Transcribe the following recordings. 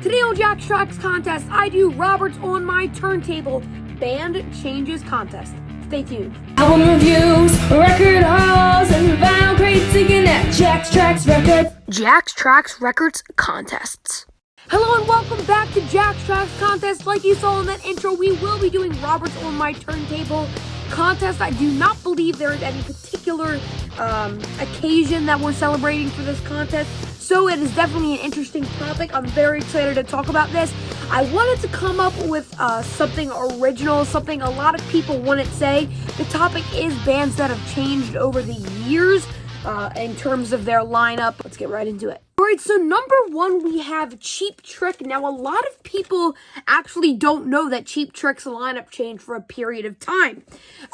Today on Jack's Tracks Contest, I do Robert's on My Turntable Band Changes Contest. Stay tuned. Album reviews, record hauls, and vinyl crates again at Jack's Tracks Records. Jack's Tracks Records Contests. Hello and welcome back to Jack's Tracks Contest. Like you saw in that intro, we will be doing Robert's on My Turntable Contest. I do not believe there is any particular occasion that we're celebrating for this contest, so it is definitely an interesting topic. I'm very excited to talk about this. I wanted to come up with something original, something a lot of people wouldn't say. The topic is bands that have changed over the years in terms of their lineup. Let's get right into it. Alright, so number one, we have Cheap Trick. Now, a lot of people actually don't know that Cheap Trick's lineup changed for a period of time.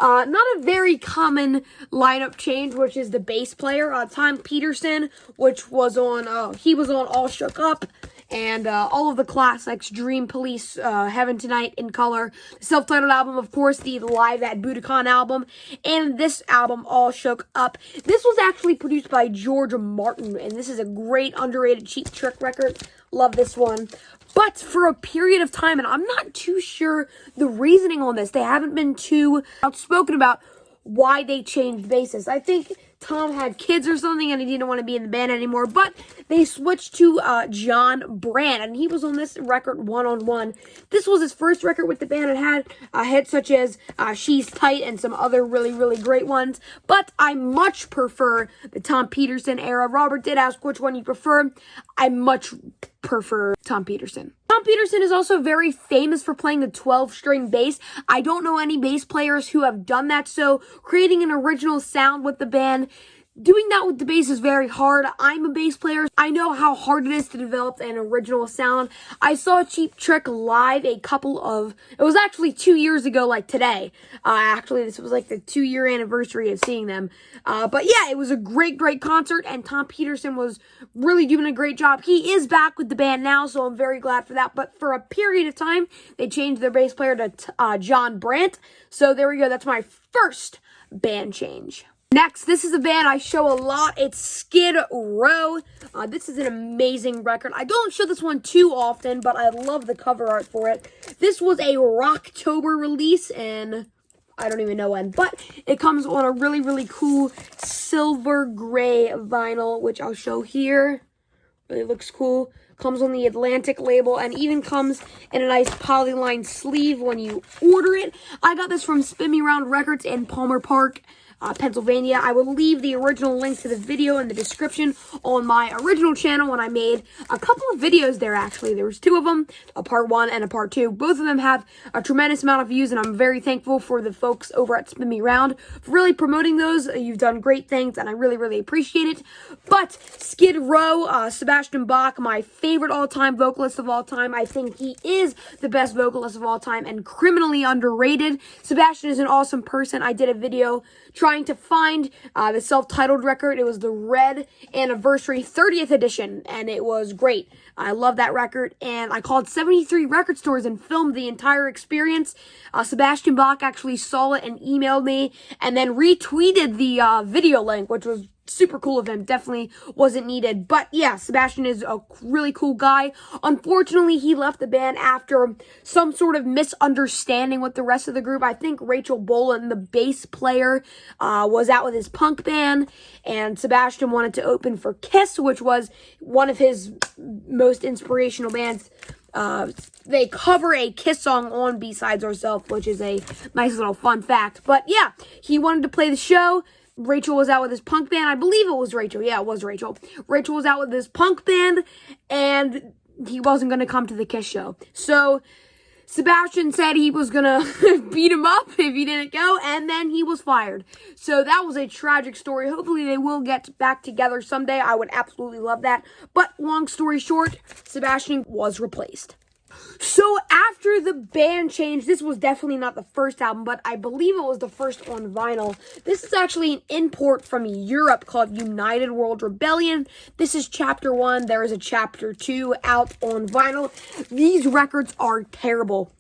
Not a very common lineup change, which is the bass player, Tom Peterson, which was on, he was on All Shook Up, and all of the classics, Dream Police, Heaven Tonight, In Color, the self-titled album, of course, the Live at Budokan album, and this album, All Shook Up. This was actually produced by George Martin, and this is a great underrated Cheap Trick record. Love this one. But for a period of time, and I'm not too sure the reasoning on this, they haven't been too outspoken about why they changed bassists. I think Tom had kids or something and he didn't want to be in the band anymore, but they switched to John Brandt, and he was on this record one-on-one. This was his first record with the band. It had hits such as She's Tight and some other really, really great ones, but I much prefer the Tom Peterson era. Robert did ask which one you prefer. I much prefer Tom Peterson. Tom Peterson is also very famous for playing the 12-string bass. I don't know any bass players who have done that, so creating an original sound with the band, doing that with the bass is very hard. I'm a bass player. I know how hard it is to develop an original sound. I saw Cheap Trick live it was actually 2 years ago, like today. Actually, this was like the 2-year anniversary of seeing them. But yeah, it was a great, great concert, and Tom Peterson was really doing a great job. He is back with the band now, so I'm very glad for that. But for a period of time, they changed their bass player to John Brandt. So there we go. That's my first band change. Next, this is a band I show a lot. It's Skid Row. This is an amazing record. I don't show this one too often, but I love the cover art for it. This was a Rocktober release, and I don't even know when, but it comes on a really, really cool silver gray vinyl, which I'll show here. Really looks cool. Comes on the Atlantic label and even comes in a nice polyline sleeve when you order it. I got this from Spin Me Round Records in Palmer Park, Pennsylvania. I will leave the original link to the video in the description on my original channel when I made a couple of videos there, actually. There was 2 of them, a part 1 and a part 2. Both of them have a tremendous amount of views, and I'm very thankful for the folks over at Spin Me Round for really promoting those. You've done great things, and I really, really appreciate it. But Skid Row, Sebastian Bach, my favorite all-time vocalist of all time. I think he is the best vocalist of all time and criminally underrated. Sebastian is an awesome person. I did a video trying to find the self-titled record. It was the Red Anniversary 30th edition, and it was great. I love that record, and I called 73 record stores and filmed the entire experience. Sebastian Bach actually saw it and emailed me, and then retweeted the video link, which was super cool of him. Definitely wasn't needed. But yeah, Sebastian is a really cool guy. Unfortunately, he left the band after some sort of misunderstanding with the rest of the group. I think Rachel Bolan, the bass player, was out with his punk band, and Sebastian wanted to open for Kiss, which was one of his most inspirational bands. They cover a Kiss song on B-Sides Ourself, which is a nice little fun fact. But yeah, he wanted to play the show. Rachel was out with his punk band. I believe it was Rachel. Yeah, it was Rachel. Rachel was out with his punk band, and he wasn't going to come to the Kiss show. So Sebastian said he was going to beat him up if he didn't go, and then he was fired. So that was a tragic story. Hopefully they will get back together someday. I would absolutely love that. But long story short, Sebastian was replaced. So after the band change, this was definitely not the first album, but I believe it was the first on vinyl. This is actually an import from Europe called United World Rebellion. This is chapter 1. There is a chapter 2 out on vinyl. These records are terrible.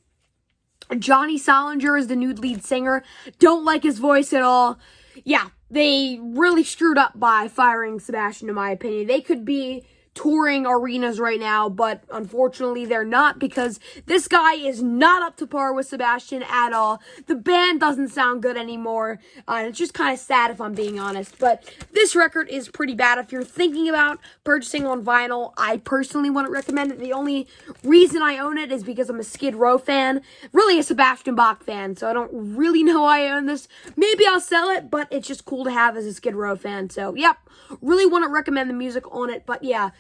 Johnny Solinger is the new lead singer. Don't like his voice at all. Yeah, they really screwed up by firing Sebastian, in my opinion. They could be touring arenas right now, but unfortunately they're not because this guy is not up to par with Sebastian at all. The band doesn't sound good anymore, and it's just kind of sad if I'm being honest, but this record is pretty bad. If you're thinking about purchasing on vinyl, I personally wouldn't recommend it. The only reason I own it is because I'm a Skid Row fan, really a Sebastian Bach fan, so I don't really know why I own this. Maybe I'll sell it, but it's just cool to have as a Skid Row fan. So, yep, really wouldn't recommend the music on it. But yeah,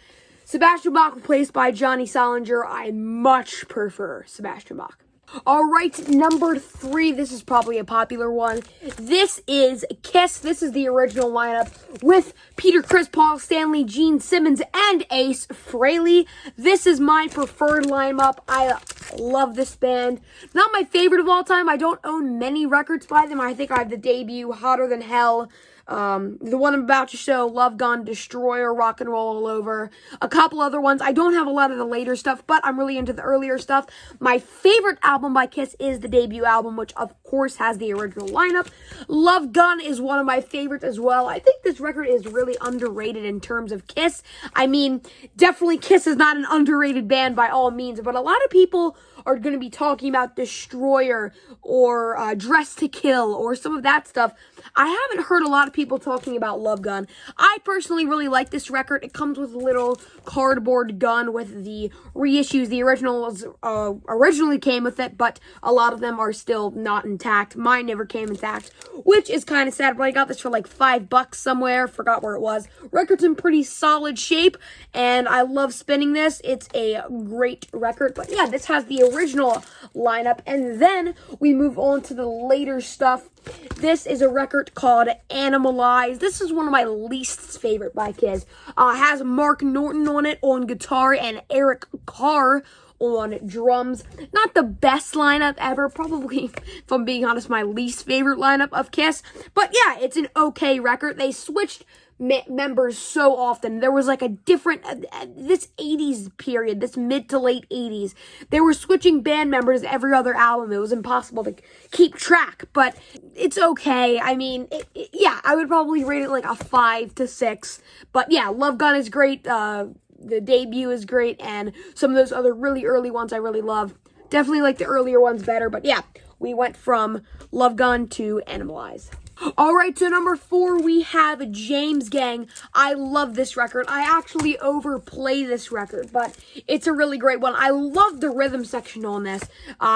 Sebastian Bach replaced by Johnny Solinger. I much prefer Sebastian Bach. All right, number 3. This is probably a popular one. This is Kiss. This is the original lineup with Peter, Chris, Paul, Stanley, Gene Simmons, and Ace Frehley. This is my preferred lineup. I love this band. Not my favorite of all time. I don't own many records by them. I think I have the debut, Hotter Than Hell, the one I'm about to show, Love Gun, Destroyer, Rock and Roll All Over, a couple other ones. I don't have a lot of the later stuff, but I'm really into the earlier stuff. My favorite album by Kiss is the debut album, which of course has the original lineup. Love Gun is one of my favorites as well. I think this record is really underrated in terms of Kiss. I mean, definitely Kiss is not an underrated band by all means, but a lot of people are going to be talking about Destroyer or Dress to Kill or some of that stuff. I haven't heard a lot of people talking about Love Gun. I personally really like this record. It comes with a little cardboard gun with the reissues. The originals originally came with it, but a lot of them are still not intact. Mine never came intact, which is kind of sad, but I got this for like $5 somewhere. Forgot where it was. Record's in pretty solid shape, and I love spinning this. It's a great record, but yeah, this has the original lineup, and then we move on to the later stuff. This is a record called Animalize. This is one of my least favorite by Kiss. Has Mark Norton on it on guitar and Eric Carr on drums. Not the best lineup ever. Probably, if I'm being honest, my least favorite lineup of Kiss. But yeah, it's an okay record. They switched members so often. There was like a different, this 80s period, this mid to late 80s, they were switching band members every other album. It was impossible to keep track, but it's okay. I mean, yeah, I would probably rate it like a 5 to 6, but yeah, Love Gun is great. The debut is great, and some of those other really early ones I really love. Definitely like the earlier ones better, but yeah, we went from Love Gun to Animalize. Alright, so number 4, we have James Gang. I love this record. I actually overplay this record, but it's a really great one. I love the rhythm section on this.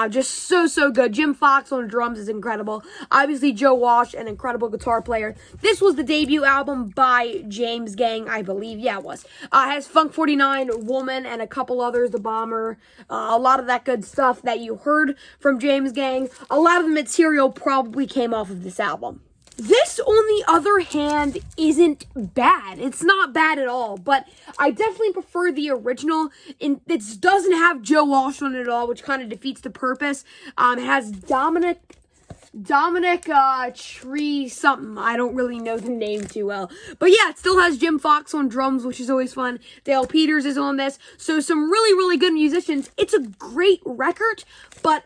Just so good. Jim Fox on drums is incredible. Obviously, Joe Walsh, an incredible guitar player. This was the debut album by James Gang, I believe. Yeah, it was. It has Funk 49, Woman, and a couple others, The Bomber. A lot of that good stuff that you heard from James Gang. A lot of the material probably came off of this album. This, on the other hand, isn't bad. It's not bad at all, but I definitely prefer the original. It doesn't have Joe Walsh on it at all, which kind of defeats the purpose. It has Dominic Tree something. I don't really know the name too well. But yeah, it still has Jim Fox on drums, which is always fun. Dale Peters is on this. So some really good musicians. It's a great record, but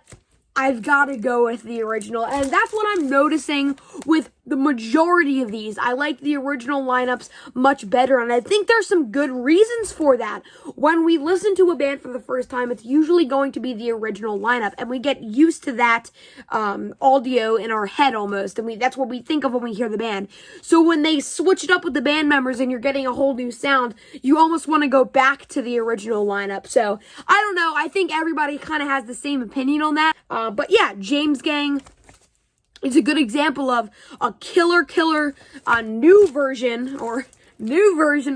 I've got to go with the original, and that's what I'm noticing with the majority of these. I like the original lineups much better, and I think there's some good reasons for that. When we listen to a band for the first time, it's usually going to be the original lineup, and we get used to that audio in our head almost, and that's what we think of when we hear the band. So when they switch it up with the band members and you're getting a whole new sound, you almost want to go back to the original lineup. So, I don't know. I think everybody kind of has the same opinion on that. But yeah, James Gang is a good example of a killer new version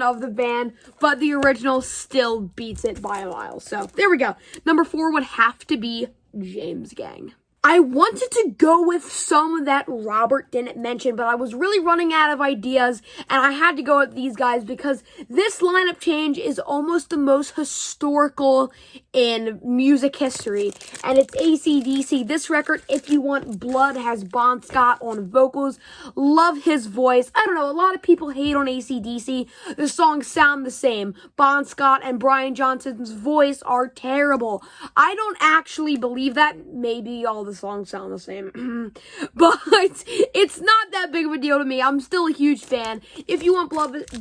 of the band, but the original still beats it by a mile. So there we go. Number 4 would have to be James Gang. I wanted to go with some that Robert didn't mention, but I was really running out of ideas, and I had to go with these guys because this lineup change is almost the most historical in music history, and it's AC/DC. This record, If You Want Blood, has Bon Scott on vocals. Love his voice. I don't know, a lot of people hate on AC/DC. The songs sound the same. Bon Scott and Brian Johnson's voice are terrible. I don't actually believe that. Maybe all the songs sound the same. But it's not that big of a deal to me. I'm still a huge fan. If You Want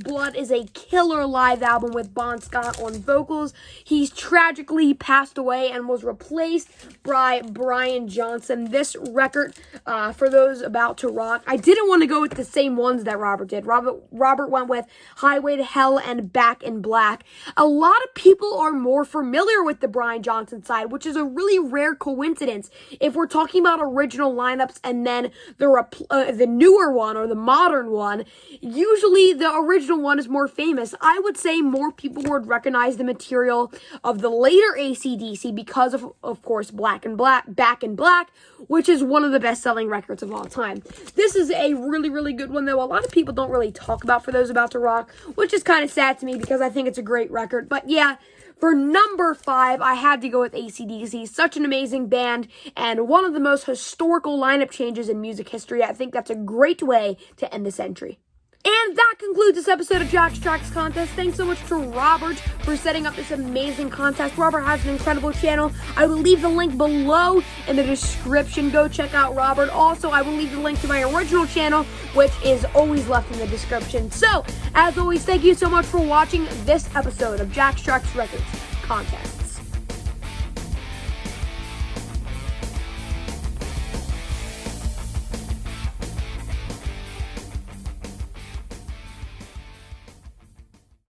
Blood is a killer live album with Bon Scott on vocals. He's tragically passed away and was replaced by Brian Johnson. This record, for those about to rock, I didn't want to go with the same ones that Robert did. Robert went with Highway to Hell and Back in Black. A lot of people are more familiar with the Brian Johnson side, which is a really rare coincidence. If we're talking about original lineups and then the newer one or the modern one, usually the original one is more famous. I would say more people would recognize the material of the later AC/DC because of course, Back in Black, which is one of the best-selling records of all time. This is a really, really good one, though a lot of people don't really talk about for those about to rock, which is kind of sad to me because I think it's a great record. But yeah, for number 5, I had to go with AC/DC. Such an amazing band and one of the most historical lineup changes in music history. I think that's a great way to end this entry. And that concludes this episode of Jack's Tracks Contest. Thanks so much to Robert for setting up this amazing contest. Robert has an incredible channel. I will leave the link below in the description. Go check out Robert. Also, I will leave the link to my original channel, which is always left in the description. So, as always, thank you so much for watching this episode of Jack's Tracks Records Contest.